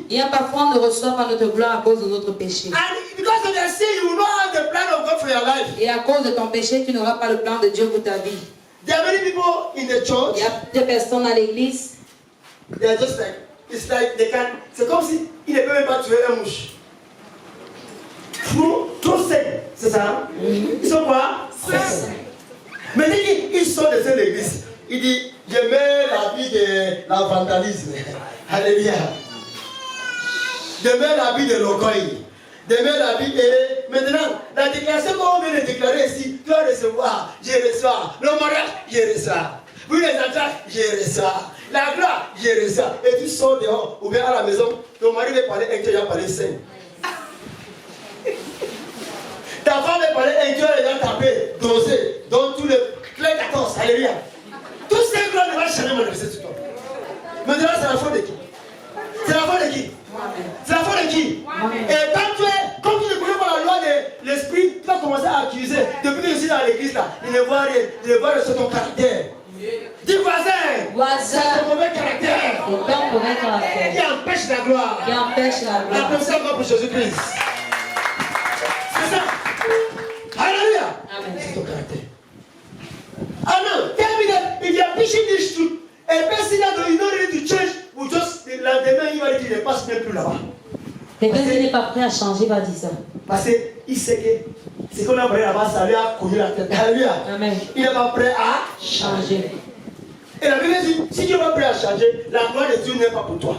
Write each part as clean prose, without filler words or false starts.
Et parfois on ne reçoit pas notre gloire à cause de notre péché. And because of your sin, you will not have the plan of God for your life. Et à cause de ton péché, tu n'auras pas le plan de Dieu pour ta vie. There are many people in the church. Il y a des personnes à l'église. They are just like, it's like they can. C'est comme si ils ne peuvent même pas tuer un mouche. Trop sains, c'est ça? Ils sont quoi? Sains. Mais dès qu'ils sont de cette église, il dit, je mets la vie de la vandalisme. Alléluia. Je mets la vie de l'orgueil. Je mets la vie de... Maintenant, la déclaration qu'on vient de déclarer ici, tu vas recevoir, je reçois. Le mariage, je reçois. Oui, les enfants, je reçois. La gloire, je reçois. Et tu sors dehors, ou bien à la maison, ton mari va parler un cœur, il va parler sain. Ta femme va parler un cœur, elle va taper, doser, dans tous les clés 14. Alléluia. Tous ces gloires ne vont jamais manifester sur toi. Maintenant, c'est la faute de qui? C'est la faute de qui? C'est la faute de qui? Et quand tu ne connais pas la loi de l'esprit, tu vas commencer à accuser. Depuis que je suis dans l'église là, il ne voit rien, il ne voit rien sur ton caractère. Dis voisin, c'est ton mauvais caractère. Qui empêche la gloire. Qui empêche la gloire. La personne va pour Jésus-Christ. C'est ça. Alléluia. C'est ton caractère. Ah non, tell me that if you are preaching this truth, a person that you don't need to change will just, le lendemain, il va dire qu'il ne passe même plus là-bas. Quelqu'un qui n'est pas prêt à changer va dire ça. Parce qu'il sait que ce qu'on a parlé là-bas, ça lui a connu la tête. Alléluia. Amen. Il n'est pas prêt à changer. Et la Bible dit, si tu n'es pas prêt à changer, la gloire de Dieu n'est pas pour toi.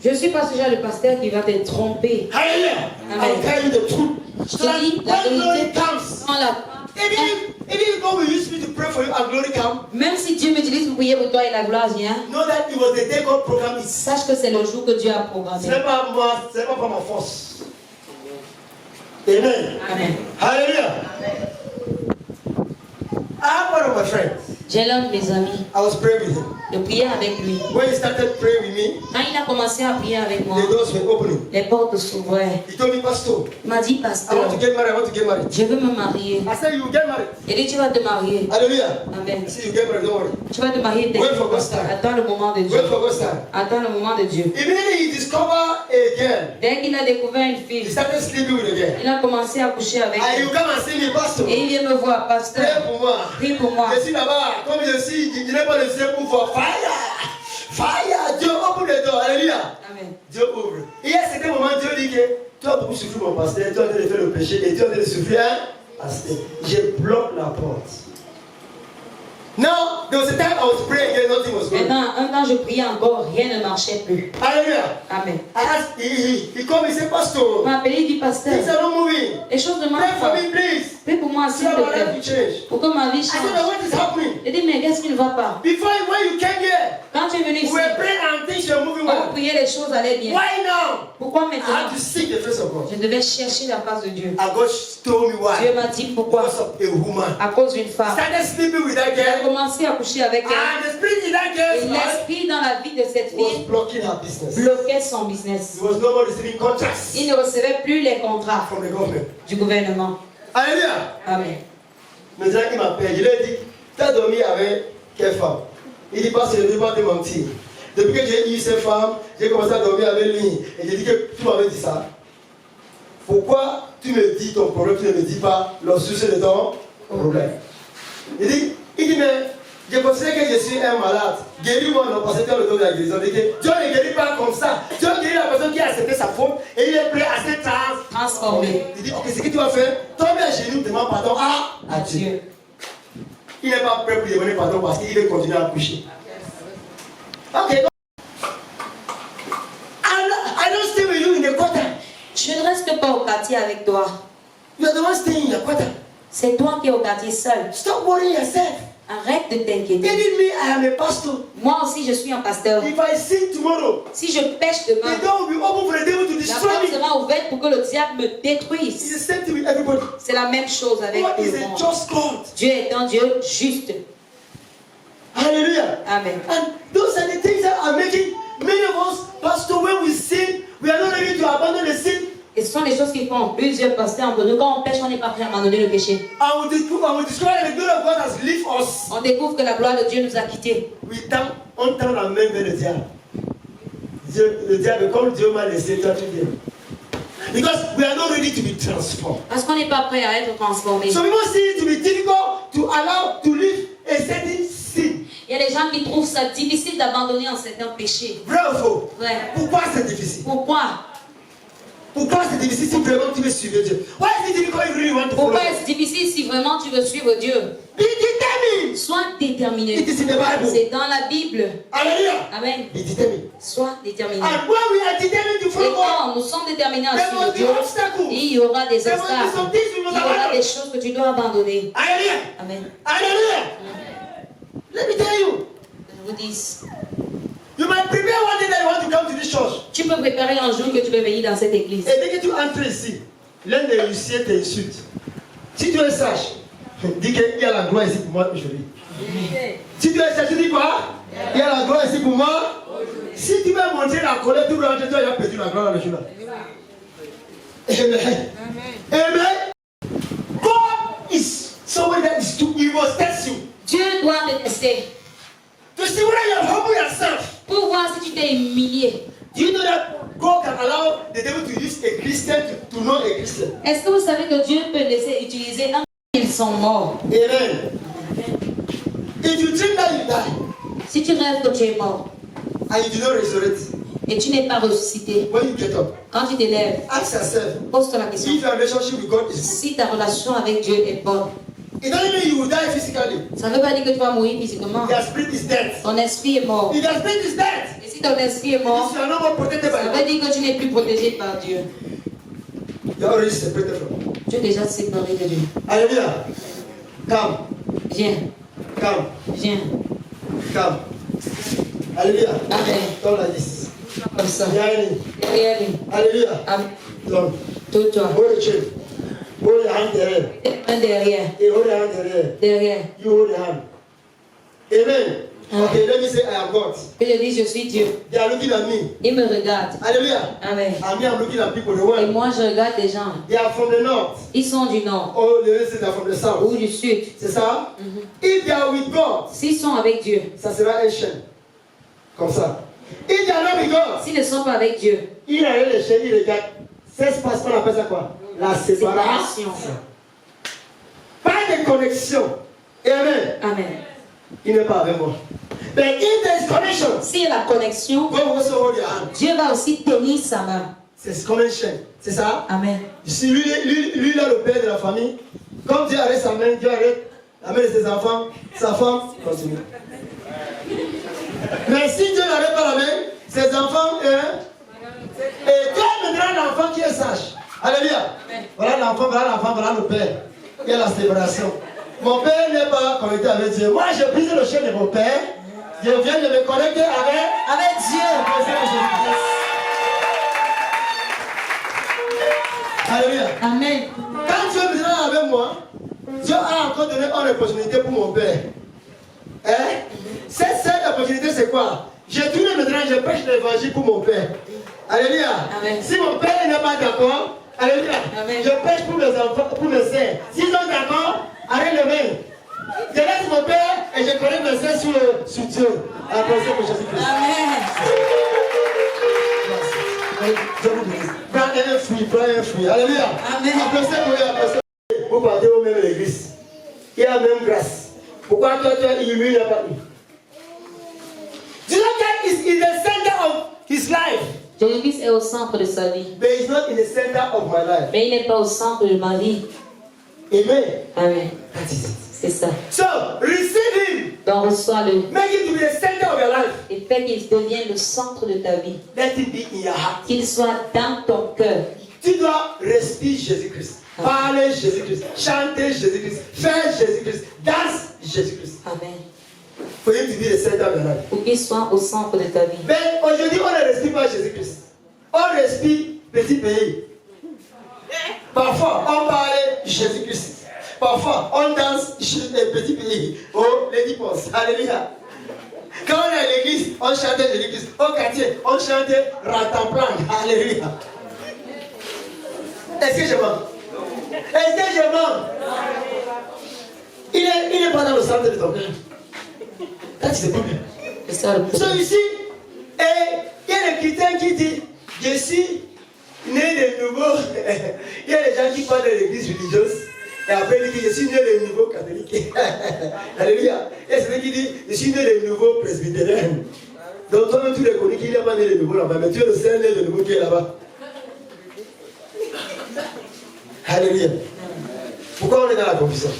Je suis pas ce genre de pasteur qui va te tromper. Alléluia. Amen. I'll tell you the truth. Je te dis la vérité. Quand Even God will use me to pray for you and glory come. Même si Dieu m'utilise pour prier pour toi et la gloire vient, Know that it was the day God programmed it. sache que c'est le jour que Dieu a programmé. Ce n'est pas moi, ce n'est pas par ma force. Amen. Amen. Hallelujah. I have one of my friends. J'ai l'un de mes amis. I was praying with him. Je priais avec lui. When he started praying with me, Quand il a commencé à prier avec moi, the doors were opening. les portes s'ouvraient. He told me, Pastor, Il m'a dit, I pasteur, want to get married. I want to get married. je veux me marier. I said, you will get married. Il dit, tu vas te marier. Hallelujah. Amen. I said, you get married. Don't worry. Tu vas te marier. Wait for God's time. Attends le moment de Dieu. Wait for God's time. Attends le moment de Dieu. Immediately he discovered a girl. Dès qu'il a découvert une He fille, started sleeping with a girl. il a commencé à coucher avec And elle. you come and see me, Pastor. Et il vient me voir, Pray pasteur, pour moi. prie pour moi. Je suis là-bas. Comme je suis, je n'ai pas le ciel pour voir. Fire! Fire! Dieu ouvre les doors. Alléluia. Amen. Dieu ouvre. Et à certains moments, Dieu dit que tu as beaucoup souffert, mon pasteur. Tu as en train de faire le péché et tu as en train de souffrir, pasteur. Je bloque la porte. Now, there was a time I was praying again, nothing was going on. Maintenant, un temps je priais encore, rien ne marchait plus. Hallelujah. Amen. I asked, he called me, he said, Il Pastor, m'a appelé, il dit, pasteur, things are not moving. les choses ne Pray marchent for pas. me, please. Prie pour moi, So s'il te my life will plaît, change. pour que ma vie I said, change. what is happening? Il dit, mais qu'est-ce qui ne va pas? Before, when you came here, Quand tu es venu we ici, were praying and things were moving on well. priait, les choses allaient bien. Why now? Pourquoi I maintenant? had to seek the face of God. Je devais chercher la face de Dieu. And God told me why. Dieu m'a dit pourquoi. Because of a woman. À cause d'une I femme. started sleeping with that Il a girl. commencé à coucher avec elle. And the spirit in that Et girl's life l'esprit dans la vie de cette was fille blocking her business. bloquait son business. He was no more receiving contracts Il ne recevait plus les contrats from the government. du gouvernement. Alléluia. Amen. Maintenant, il m'appelle. Je lui ai dit, tu as dormi avec quelle femme? Il dit, parce que je ne vais pas te mentir. Depuis que j'ai eu cette femme, j'ai commencé à dormir avec lui. Et j'ai dit que tu m'avais dit ça. Pourquoi tu me dis ton problème, tu ne me dis pas le souci de ton problème? Il dit, mais je considère que je suis un malade. Guéris-moi, non, parce que tu as le don de la guérison. Il dit, Dieu ne guérit pas comme ça. Dieu guérit la personne qui a accepté sa faute et il est prêt à se transformer. Il dit, ok, ce que tu vas faire, tombe à genoux, demande pardon à Dieu. Il n'est pas prêt pour demander pardon parce qu'il veut continuer à coucher. Ok. I don't stay with you in the quarter. Je ne reste pas au quartier avec toi. You are the one staying in the quarter. C'est toi qui es au quartier seul. Stop worrying yourself. Arrête de t'inquiéter. Even me, I am a pastor. Moi aussi, je suis un pasteur. If I sin tomorrow, Si je pêche demain, the door will be open for the devil to la destroy porte me. sera ouverte pour que le diable me It's détruise. the same thing with everybody. C'est la même chose avec God tout is le a monde. just God. Dieu est un Dieu juste. Hallelujah. Amen. And those are the things that are making many of us, pastor, when we sin, we are not ready to abandon the sin. Et ce sont les choses qui font plusieurs pasteurs entre nous. Quand on pêche, on n'est pas prêt à abandonner le péché. And we discover the glory of God has left us. On découvre que la gloire de Dieu nous a quittés. We thank on tend la main vers le diable. Le diable, comme Dieu m'a laissé, toi tu viens. Because we are not ready to be transformed. Parce qu'on n'est pas prêt à être transformé. So people see it to be difficult to allow to live a certain sin. Il y a des gens qui trouvent ça difficile d'abandonner un certain péché. Vrai ou faux? Vrai. Pourquoi c'est difficile? Pourquoi? Pourquoi c'est difficile si vraiment tu veux suivre Dieu? Why is it difficult if you really want to follow? Pourquoi est-ce difficile si vraiment tu veux suivre Dieu? Be determined. Sois déterminé. It is in the Bible. C'est dans la Bible. Hallelujah. Amen. Be determined. Sois déterminé. And when we are determined to Et follow God, quand nous sommes déterminés à there suivre must Dieu, be obstacles. il y aura des There must be obstacles. some things we Il must y aura abandon. des choses que tu dois abandonner. Hallelujah. Amen. Hallelujah. Let me tell you. Je vous dis, You might prepare one day that you want to come to this church. tu peux préparer un jour que tu veux venir dans cette église. Et dès que tu entres ici, l'un des huissiers t'insulte. Si tu es sage, dis qu'il y a la gloire ici pour moi aujourd'hui. Si tu es sage, tu dis quoi? Il y a la gloire ici pour moi. Si tu veux montrer la colère, tu veux rentrer, tu vas perdu la gloire dans le jour là. Amen. Amen. God is somebody that is too evil, test you. Dieu doit te tester To see whether you have humbled yourself. pour voir si tu t'es humilié. Do you know that God can allow the devil to use a Christian to know a Christian? Est-ce que vous savez que Dieu peut laisser utiliser un ils sont morts? Amen. If you dream that you die Si tu rêves que tu es mort and you do not resurrect, et tu n'es pas ressuscité, when you get up, quand tu t'élèves, ask yourself pose-toi la question. if your relationship with God is good. Si ta relation avec Dieu est bonne, It doesn't mean you will die physically. ça ne veut pas dire que tu vas mourir physiquement. Your spirit is dead. Ton esprit est mort. If your spirit is dead, Et si ton esprit est mort, you are no more protected ça by veut God. dire que tu n'es plus protégé par Dieu. You are already separated from God. Tu es déjà séparé de Dieu. Hallelujah. Come, Viens, come, viens. come. Hallelujah. Amen. Don't like this. Comme ça. Behind me. Derrière lui. Hallelujah. Amen. Don't. Tout toi. Hold the chain. Hold your hand there. Un derrière. Hey, hold your hand there. Derrière. You hold your hand. Amen. Okay, let me say I am God. Que je dis, je suis Dieu. They are looking at me. Il me regarde. Hallelujah. Amen. And me, I'm looking at people. The Et world. moi, je regarde les gens. They are from the north. Ils sont du nord Oh, the rest are from the south. ou du sud. C'est ça? If they are with God, S'ils sont avec Dieu, ça sera un chêne. Comme ça. If they are not with God, s'ils ne sont pas avec Dieu, il a les chênes, il regarde. Ça se passe, on appelle ça quoi? La séparation. Pas de connexion. Amen. Amen. Il n'est pas avec moi. But if there is connection, S'il y a la connexion, God will also hold your hand. Dieu va aussi tenir sa main. C'est comme un chêne. C'est ça? Amen. Si lui, là, le père de la famille, comme Dieu arrête sa main, Dieu arrête la main de ses enfants, sa femme continue. Mais si Dieu n'arrête pas la main, ses enfants, et Dieu me donne l'enfant qui est sage. Alléluia. Voilà l'enfant, voilà le père. Il y a la séparation. Mon père n'est pas connecté avec Dieu. Moi, je brise le chien de mon père. Je viens de me connecter avec Dieu. Alléluia. Amen. Quand Dieu me donne avec moi, Dieu a encore donné une opportunité pour mon père. Hein? Cette opportunité, c'est quoi? J'ai tourné maintenant, je prêche l'évangile pour mon père. Alléluia. Amen. Si mon père n'est pas d'accord, alléluia. Amen. Je prêche pour mes enfants, pour mes sœurs. S'ils sont d'accord, arrête le main. Je laisse mon père et je connais mes sœurs sur Dieu. Applaudissez pour Jésus-Christ. Amen. Je vous bénisse. Prends un fruit. Alléluia. Amen. Applaudissez pour lui, applaudissez. Vous partez au même l'église. Il y a la même grâce. Pourquoi toi tu es illuminé, il n'y a pas eu? Jesus Christ is in the center of his life. Jésus-Christ est au centre de sa vie. But he's not in the center of my life. Mais il n'est pas au centre de ma vie. Amen. Amen. That is it. C'est ça. So, receive him. Donc reçois-le. Make him to be the center of your life. Et fais qu'il devienne le centre de ta vie. Let him be in your heart. Qu'il soit dans ton cœur. Tu dois respirer Jésus-Christ. Parler Jésus-Christ. Chanter Jésus-Christ. Faire Jésus-Christ. Danse Jésus-Christ. Amen. For him to be the center of your life. Pour qu'il soit au centre de ta vie. Mais aujourd'hui, on ne respire pas Jésus-Christ. On respire petit pays. Parfois, on parle Jésus-Christ. Parfois, on danse petit pays. Oh, les pense. Alléluia. Quand on est à l'église, on chante Jésus-Christ. Au quartier, on chante Ratemplan. Alléluia. Est-ce que je mens? Est-ce que je mens? Il n'est pas dans le centre de ton cœur. That is the problem. C'est ça le So problème. ici, et il y a des chrétiens qui disent, je suis né de nouveau. Il y a des gens qui parlent de l'église religieuse. Et après, il dit, je suis né de nouveau catholique. Alléluia. Et c'est celui qui dit, je suis né de nouveau presbytérien. Donc toi-même, tu les connais qu'il n'est pas né de nouveau là-bas, mais tu es le seul né de nouveau qui est là-bas. Alléluia. Pourquoi on est dans la confusion?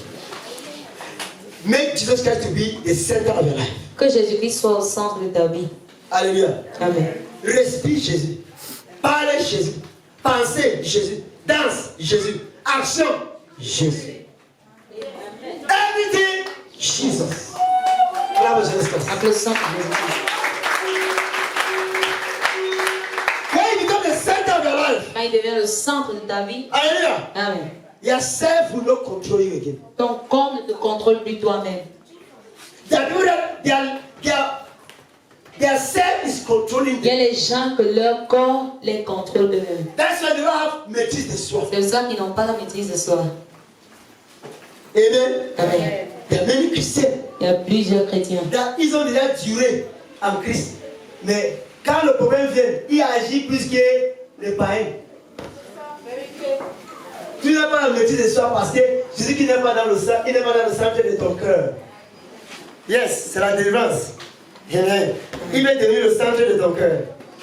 Make Jesus Christ to be the center of your life. Que Jésus-Christ soit au centre de ta vie. Alléluia. Amen. Respire Jésus. Parlez Jésus. Pensez Jésus. Danse Jésus. Action Jésus. Everything Jesus. Clame Jésus Christ. Applaudissons pour Jésus-Christ. When you become the center of your life. Quand il devient le centre de ta vie. Alléluia. Amen. Yourself will not control you again. Ton corps ne te contrôle plus toi-même. Their self is controlling Il y a them. les gens que leur corps les contrôle eux-mêmes. That's why they don't have maîtrise de soi. C'est ça qu'ils n'ont pas la maîtrise de soi. Amen. Amen. Il y a même Christiens. Il y a plusieurs chrétiens. Ils ont déjà duré en Christ. Mais quand le problème vient, il agit plus que les païens. Tu n'as pas la maîtrise de soi parce que Jésus qui n'est pas dans le sang, il n'est pas dans le centre de ton cœur. Yes, c'est la délivrance. Amen. Il est devenu le centre de ton cœur.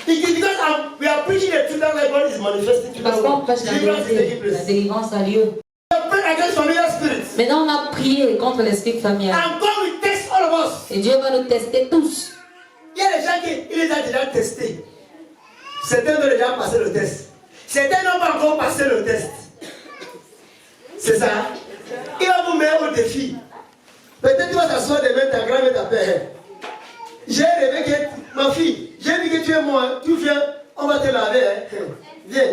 Because we are preaching the truth that God is manifesting to Parce qu'on prêche la vérité, la délivrance a lieu. We are praying against familiar spirits. Maintenant, on a prié contre l'esprit familial. And God will test all of us. Et Dieu va nous tester tous. Il y a des gens qui il les a déjà testés. Certains ont déjà passé le test. Certains n'ont pas encore passé le test. C'est ça. Il va vous mettre au défi. Peut-être tu vas t'asseoir demain, ta grand-mère t'appelle. J'ai rêvé que ma fille, j'ai vu que tu es moi, tu viens, on va te laver. Hein. Viens.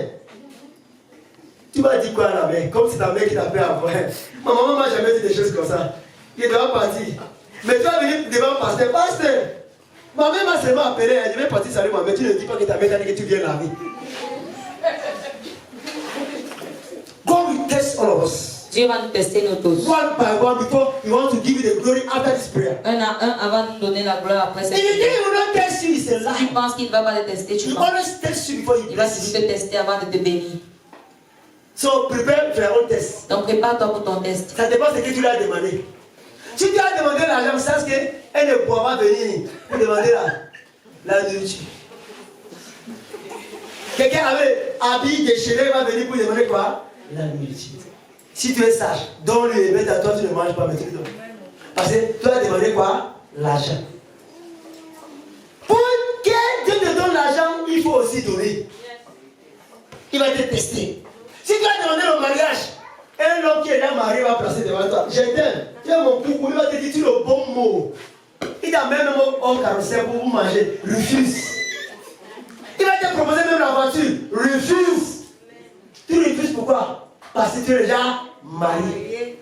Tu vas dire quoi là, mais comme c'est ta mère qui t'appelle après. Ma maman m'a jamais dit des choses comme ça. Il doit partir. Mais tu vas venir devant le pasteur. Pasteur, ma mère m'a seulement appelé. Je vais partir saluer ma mère. Tu ne dis pas que ta mère t'a dit que tu viens laver. God will test all of us. Dieu va nous tester nous tous. One by one before he wants to give you the glory after this prayer. Un à un avant de nous donner la gloire après cette If you think prière. he will not test you, it's a Si tu lie. penses qu'il ne va pas te tester, tu He mens. always tests you before he Il va blesses te you. tester avant de te bénir. So prepare for your own test. Donc prépare-toi pour ton test. Ça dépend de ce que tu lui as demandé. Si tu as demandé l'argent, sache qu'elle ne pourra pas venir pour demander la nourriture. Quelqu'un avec habit déchiré va venir pour demander quoi? La nourriture. Si tu es sage, donne-lui et mets à toi, tu ne manges pas, mais tu le donnes. Parce que tu as demandé quoi? L'argent. Pour que Dieu te donne l'argent, il faut aussi donner. Il va te tester. Si tu as demandé le mariage, un homme qui est là marié va placer devant toi. Je t'aime. Tu es mon coucou, il va te dire le bon mot. Il t'a même un mot en carrousel pour vous manger. Refuse. Il va te proposer même la voiture. Refuse. Tu refuses pourquoi? Parce que tu es déjà marié.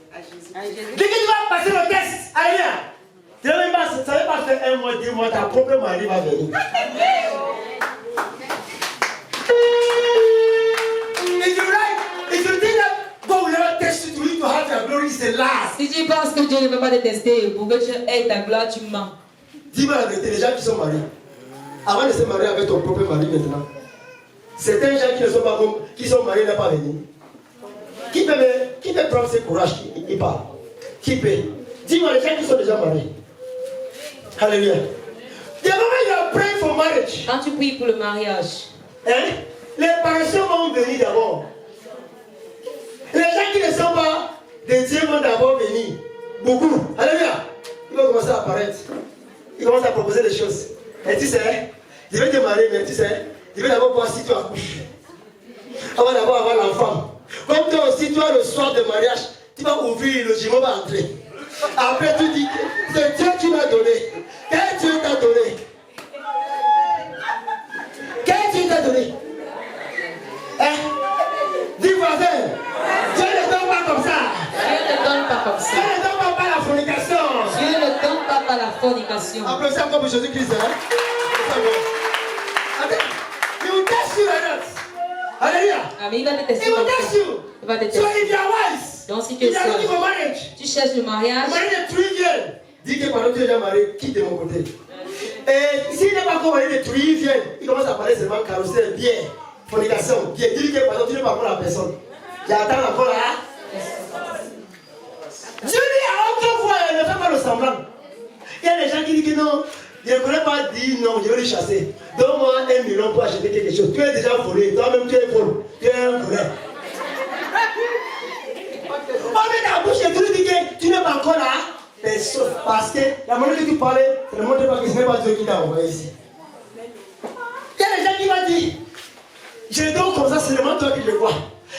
Dès que tu vas passer le test, alléluia. Ça ne va pas faire un mois, 2 mois, ta propre mari va venir. If you think that God will never test you to you to have your glory, it's a lie. Si tu penses que Dieu ne veut pas te tester pour que tu aies ta gloire, tu mens. Dis-moi la vérité, les gens qui sont mariés, avant de se marier avec ton propre mari maintenant, certains gens qui ne sont pas qui sont mariés n'ont pas venu. Qui peut prendre ce courage qui parle? Qui peut? Dis-moi les gens qui sont déjà mariés. Alléluia. The moment you are praying for marriage, Quand tu pries pour le mariage, hein, les apparitions vont venir d'abord. Les gens qui ne sont pas des dieux vont d'abord venir. Beaucoup. Alléluia. Ils vont commencer à apparaître. Ils commencent à proposer des choses. Et tu sais, je vais te marier, mais tu sais, je vais d'abord voir si tu accouches. Avant d'abord avoir l'enfant. Comme toi aussi, toi, le soir de mariage, tu vas ouvrir, le jumeau va entrer. Après, tu dis que c'est Dieu qui m'a donné. Quel Dieu t'a donné? Quel Dieu t'a donné? Hein? Dis voisin, Dieu ne donne pas comme ça. Dieu ne donne pas comme Dieu ça. ne donne pas par la fornication. Dieu ne donne pas par la fornication. Applaudissez encore pour Jésus-Christ. Hein? Il will test you like that. Alléluia. Amen. Il va te tester Il will comme test ça. you. Il va te So tester. if you are wise, Donc si tu es if you are looking seul, for marriage, tu cherches le mariage, marié de 3 years, dis que pendant que tu es déjà marié, quitte de mon côté. Et s'il n'est pas encore allé détruire, il vient. Il commence à parler seulement carrousel, bien, fornication, bien. Dis-lui que par exemple, tu n'es pas encore la personne. J'attends encore là. Je dis à autre fois, ne fais pas le semblant. Il y a des gens qui disent que non, je ne connais pas dire non, je vais les chasser. Donne-moi 1 million pour acheter quelque chose. Tu es déjà volé, toi-même tu es volé. Tu es un voleur. On met ta bouche et tu lui dis que tu n'es pas encore là. Personne. Parce que la manière que tu parlais, ça ne montre pas que ce n'est pas Dieu qui t'a envoyé ici. Il y a des gens qui vont dire, je dors comme ça, c'est seulement toi qui le vois.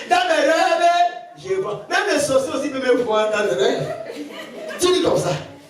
Dans mes rêves, je vois. Même les sorciers aussi peuvent me voir dans les rêves. Tu dis comme ça.